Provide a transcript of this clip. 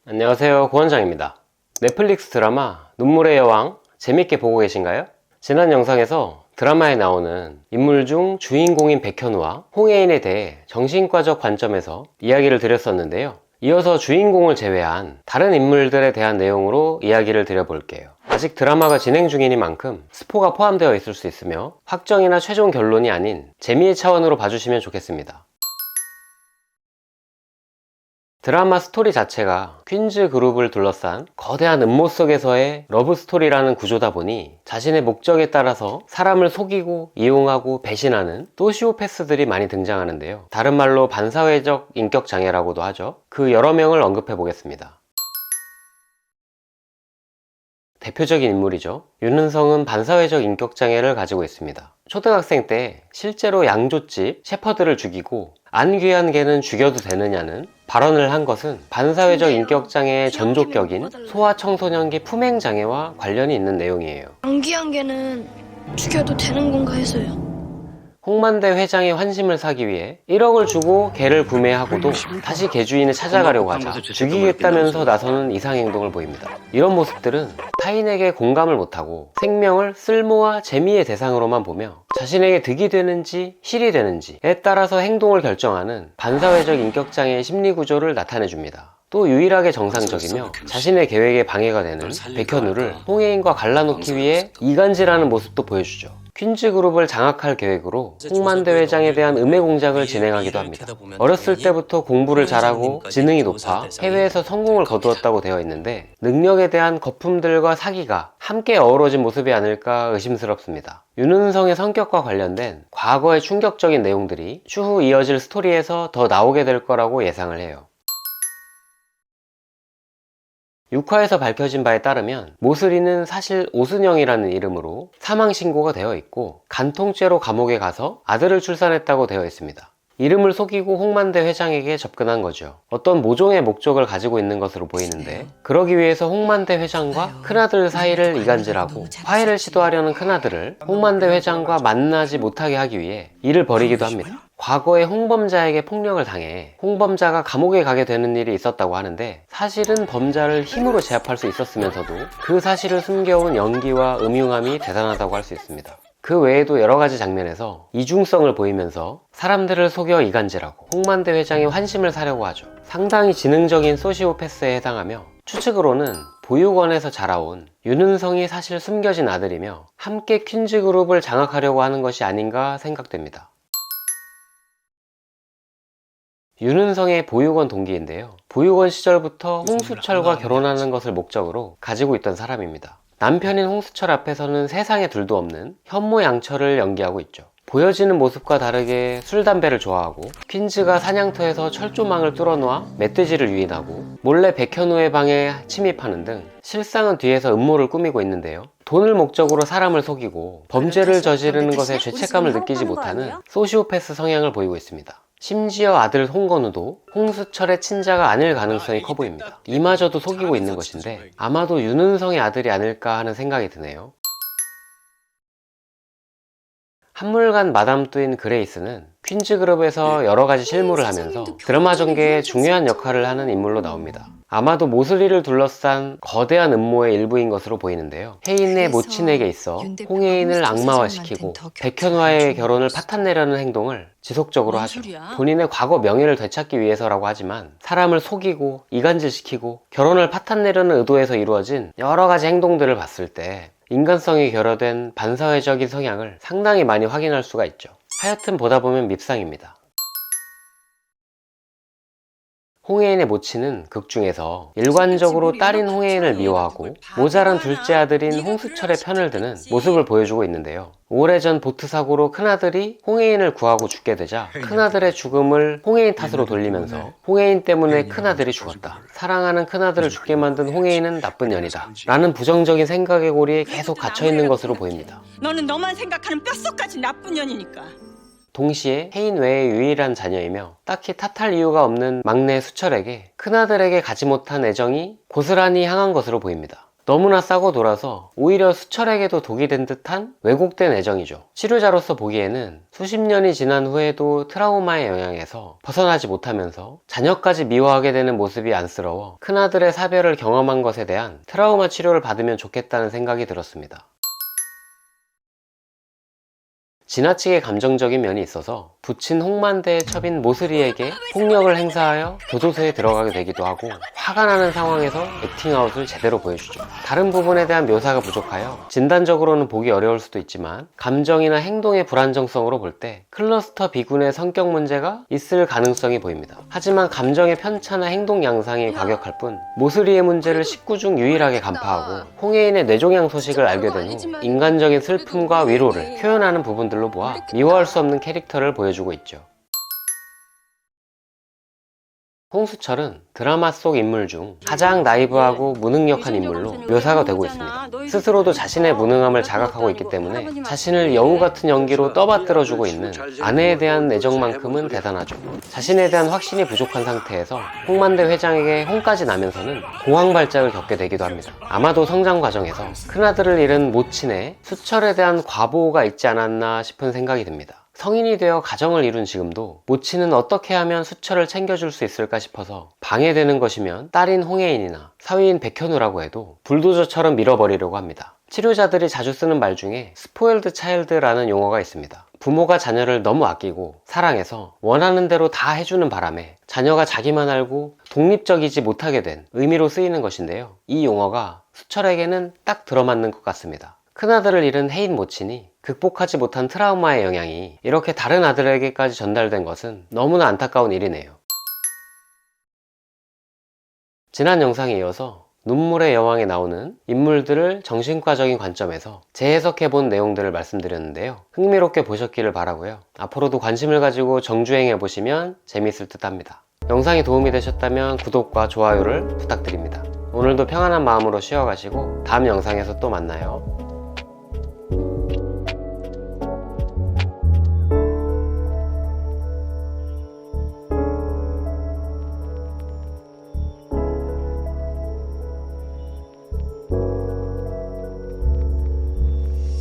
안녕하세요, 고원장입니다. 넷플릭스 드라마 눈물의 여왕 재밌게 보고 계신가요? 지난 영상에서 드라마에 나오는 인물 중 주인공인 백현우와 홍혜인에 대해 정신과적 관점에서 이야기를 드렸었는데요. 이어서 주인공을 제외한 다른 인물들에 대한 내용으로 이야기를 드려볼게요. 아직 드라마가 진행 중이니만큼 스포가 포함되어 있을 수 있으며 확정이나 최종 결론이 아닌 재미의 차원으로 봐주시면 좋겠습니다. 드라마 스토리 자체가 퀸즈 그룹을 둘러싼 거대한 음모 속에서의 러브 스토리라는 구조다 보니 자신의 목적에 따라서 사람을 속이고 이용하고 배신하는 소시오패스들이 많이 등장하는데요. 다른 말로 반사회적 인격장애라고도 하죠. 그 여러 명을 언급해 보겠습니다. 대표적인 인물이죠. 윤은성은 반사회적 인격장애를 가지고 있습니다. 초등학생 때 실제로 양조집 셰퍼드를 죽이고 안 귀한 개는 죽여도 되느냐는 발언을 한 것은 반사회적 인격장애의 전조격인 소아청소년기 품행장애와 관련이 있는 내용이에요. 안 귀한 개는 죽여도 되는 건가 해서요. 홍만대 회장의 환심을 사기 위해 1억을 주고 개를 구매하고도 다시 개 주인을 찾아가려고 하자 죽이겠다면서 나서는 이상행동을 보입니다. 이런 모습들은 타인에게 공감을 못하고 생명을 쓸모와 재미의 대상으로만 보며 자신에게 득이 되는지 실이 되는지에 따라서 행동을 결정하는 반사회적 인격장애의 심리구조를 나타내줍니다. 또 유일하게 정상적이며 자신의 계획에 방해가 되는 백현우를 홍혜인과 갈라놓기 위해 이간질하는 모습도 보여주죠. 퀸즈 그룹을 장악할 계획으로 홍만대 회장에 대한 음해 공작을 진행하기도 합니다. 어렸을 때부터 공부를 잘하고 지능이 높아 해외에서 성공을 거두었다고 되어 있는데 능력에 대한 거품들과 사기가 함께 어우러진 모습이 아닐까 의심스럽습니다. 윤은성의 성격과 관련된 과거의 충격적인 내용들이 추후 이어질 스토리에서 더 나오게 될 거라고 예상을 해요. 6화에서 밝혀진 바에 따르면 모슬이는 사실 오순영이라는 이름으로 사망신고가 되어 있고 간통죄로 감옥에 가서 아들을 출산했다고 되어 있습니다. 이름을 속이고 홍만대 회장에게 접근한 거죠. 어떤 모종의 목적을 가지고 있는 것으로 보이는데 그러기 위해서 홍만대 회장과 큰아들 사이를 이간질하고 화해를 시도하려는 큰아들을 홍만대 회장과 만나지 못하게 하기 위해 일을 벌이기도 합니다. 과거에 홍범자에게 폭력을 당해 홍범자가 감옥에 가게 되는 일이 있었다고 하는데 사실은 범자를 힘으로 제압할 수 있었으면서도 그 사실을 숨겨온 연기와 음흉함이 대단하다고 할 수 있습니다. 그 외에도 여러가지 장면에서 이중성을 보이면서 사람들을 속여 이간질하고 홍만대 회장의 환심을 사려고 하죠. 상당히 지능적인 소시오패스에 해당하며 추측으로는 보육원에서 자라온 윤은성이 사실 숨겨진 아들이며 함께 퀸즈 그룹을 장악하려고 하는 것이 아닌가 생각됩니다. 윤은성의 보육원 동기인데요. 보육원 시절부터 홍수철과 결혼하는 것을 목적으로 가지고 있던 사람입니다. 남편인 홍수철 앞에서는 세상에 둘도 없는 현모양처를 연기하고 있죠. 보여지는 모습과 다르게 술, 담배를 좋아하고 퀸즈가 사냥터에서 철조망을 뚫어놓아 멧돼지를 유인하고 몰래 백현우의 방에 침입하는 등 실상은 뒤에서 음모를 꾸미고 있는데요. 돈을 목적으로 사람을 속이고 범죄를 저지르는 것에 죄책감을 느끼지 못하는 소시오패스 성향을 보이고 있습니다. 심지어 아들 홍건우도 홍수철의 친자가 아닐 가능성이 커 보입니다. 이마저도 속이고 있는 것인데 아마도 윤은성의 아들이 아닐까 하는 생각이 드네요. 한물간 마담뚜인 그레이스는 퀸즈그룹에서 여러가지 실무를 하면서 드라마 전개에 중요한 역할을 하는 인물로 나옵니다. 아마도 모슬이를 둘러싼 거대한 음모의 일부인 것으로 보이는데요. 혜인의 모친에게 있어 홍혜인을 악마화시키고 백현우와의 결혼을 파탄내려는 행동을 지속적으로 하죠. 본인의 과거 명예를 되찾기 위해서라고 하지만 사람을 속이고 이간질시키고 결혼을 파탄내려는 의도에서 이루어진 여러가지 행동들을 봤을 때 인간성이 결여된 반사회적인 성향을 상당히 많이 확인할 수가 있죠. 하여튼 보다 보면 밉상입니다. 홍혜인의 모친은 극 중에서 일관적으로 딸인 홍혜인을 미워하고 모자란 둘째 아들인 홍수철의 편을 드는 모습을 보여주고 있는데요. 오래전 보트 사고로 큰아들이 홍혜인을 구하고 죽게 되자 큰아들의 죽음을 홍혜인 탓으로 돌리면서 홍혜인 때문에 큰아들이 죽었다. 사랑하는 큰아들을 죽게 만든 홍혜인은 나쁜 년이다. 라는 부정적인 생각의 고리에 계속 갇혀있는 것으로 보입니다. 너는 너만 생각하는 뼛속까지 나쁜 년이니까. 동시에 혜인 외의 유일한 자녀이며 딱히 탓할 이유가 없는 막내 수철에게 큰아들에게 가지 못한 애정이 고스란히 향한 것으로 보입니다. 너무나 싸고 돌아서 오히려 수철에게도 독이 된 듯한 왜곡된 애정이죠. 치료자로서 보기에는 수십 년이 지난 후에도 트라우마의 영향에서 벗어나지 못하면서 자녀까지 미워하게 되는 모습이 안쓰러워 큰아들의 사별을 경험한 것에 대한 트라우마 치료를 받으면 좋겠다는 생각이 들었습니다. 지나치게 감정적인 면이 있어서 부친 홍만대의 첩인 모슬이에게 폭력을 행사하여 교도소에 들어가게 되기도 하고, 화가 나는 상황에서 액팅아웃을 제대로 보여주죠. 다른 부분에 대한 묘사가 부족하여 진단적으로는 보기 어려울 수도 있지만 감정이나 행동의 불안정성으로 볼 때 클러스터 B군의 성격 문제가 있을 가능성이 보입니다. 하지만 감정의 편차나 행동 양상이 과격할 뿐 모슬이의 문제를 19중 유일하게 간파하고 홍해인의 뇌종양 소식을 알게 된 후 인간적인 슬픔과 위로를 표현하는 부분들로 모아 미워할 수 없는 캐릭터를 보여주고 있죠. 홍수철은 드라마 속 인물 중 가장 나이브하고 무능력한 인물로 묘사가 되고 있습니다. 스스로도 자신의 무능함을 자각하고 있기 때문에 자신을 여우 같은 연기로 떠받들어주고 있는 아내에 대한 애정만큼은 대단하죠. 자신에 대한 확신이 부족한 상태에서 홍만대 회장에게 홍까지 나면서는 공황발작을 겪게 되기도 합니다. 아마도 성장 과정에서 큰아들을 잃은 모친의 수철에 대한 과보호가 있지 않았나 싶은 생각이 듭니다. 성인이 되어 가정을 이룬 지금도 모친은 어떻게 하면 수철을 챙겨줄 수 있을까 싶어서 방해되는 것이면 딸인 홍혜인이나 사위인 백현우라고 해도 불도저처럼 밀어버리려고 합니다. 치료자들이 자주 쓰는 말 중에 스포일드 차일드라는 용어가 있습니다. 부모가 자녀를 너무 아끼고 사랑해서 원하는 대로 다 해주는 바람에 자녀가 자기만 알고 독립적이지 못하게 된 의미로 쓰이는 것인데요. 이 용어가 수철에게는 딱 들어맞는 것 같습니다. 큰아들을 잃은 혜인 모친이 극복하지 못한 트라우마의 영향이 이렇게 다른 아들에게까지 전달된 것은 너무나 안타까운 일이네요. 지난 영상에 이어서 눈물의 여왕에 나오는 인물들을 정신과적인 관점에서 재해석해본 내용들을 말씀드렸는데요. 흥미롭게 보셨기를 바라고요. 앞으로도 관심을 가지고 정주행해보시면 재미있을 듯 합니다. 영상이 도움이 되셨다면 구독과 좋아요를 부탁드립니다. 오늘도 평안한 마음으로 쉬어가시고 다음 영상에서 또 만나요.